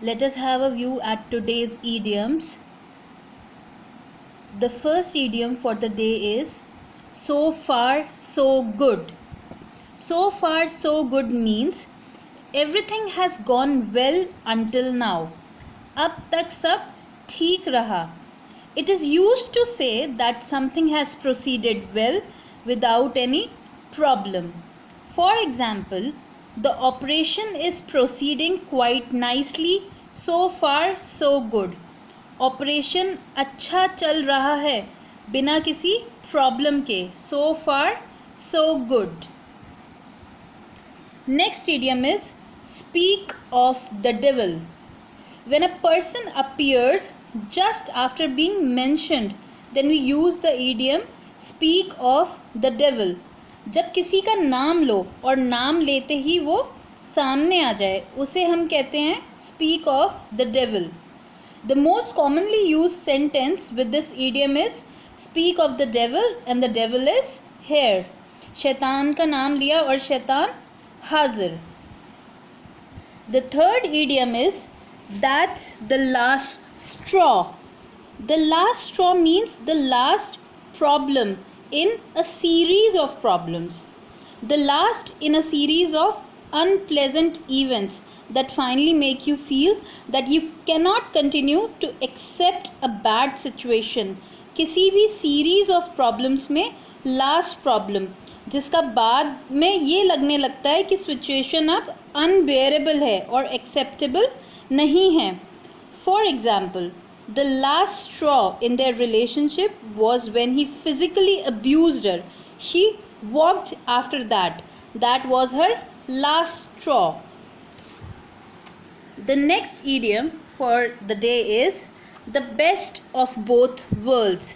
Let us have a view at today's idioms. The first idiom for the day is so far so good. So far so good means everything has gone well until now. अब तक सब ठीक रहा. It is used to say that something has proceeded well without any problem. For example, the operation is proceeding quite nicely. So far so good. Operation अच्छा चल रहा है बिना किसी प्रॉब्लम के. So far so good. Next idiom is speak of the devil. When a person appears just after being mentioned, then we use the idiom speak of the devil. जब किसी का नाम लो और नाम लेते ही वो सामने आ जाए उसे हम कहते हैं speak of the devil. The most commonly used sentence with this idiom is speak of the devil and the devil is here. शैतान का नाम लिया और शैतान हाजिर. The third idiom is that's the last straw. The last straw means the last problem in a series of problems. The last in a series of unpleasant events that finally make you feel that you cannot continue to accept a bad situation. किसी भी series of problems में last problem जिसका बाद में ये लगने लगता है कि situation अब unbearable है और acceptable नहीं है. For example, the last straw in their relationship was when he physically abused her. She walked after that. That was her last straw. The next idiom for the day is the best of both worlds.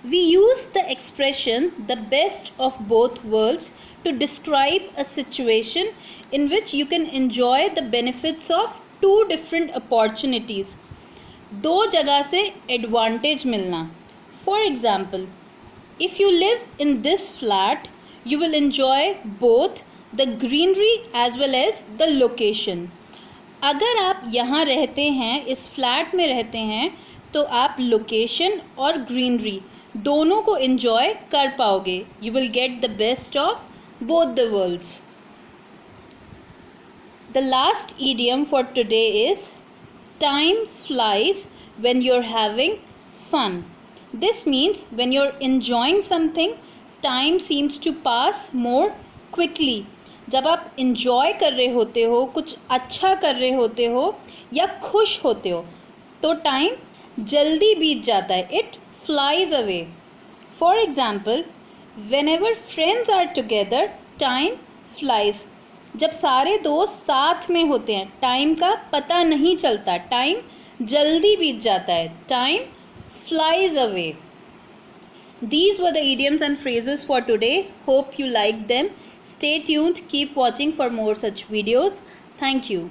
We use the expression the best of both worlds to describe a situation in which you can enjoy the benefits of two different opportunities. दो जगह से advantage मिलना. For example, if you live in this flat, you will enjoy both the greenery as well as the location. अगर आप यहाँ रहते हैं, इस फ्लैट में रहते हैं, तो आप लोकेशन और ग्रीनरी दोनों को एंजॉय कर पाओगे. You will get the best of both the worlds. The last idiom for today is time flies when you're having fun. This means when you're enjoying something, time seems to pass more quickly. जब आप enjoy कर रहे होते हो, कुछ अच्छा कर रहे होते हो या खुश होते हो तो टाइम जल्दी बीत जाता है. It flies away. For example, whenever friends are together, time flies. जब सारे दोस्त साथ में होते हैं टाइम का पता नहीं चलता, टाइम जल्दी बीत जाता है. Time flies away. These were the idioms and phrases for today. Hope you liked them. Stay tuned. Keep watching for more such videos. Thank you.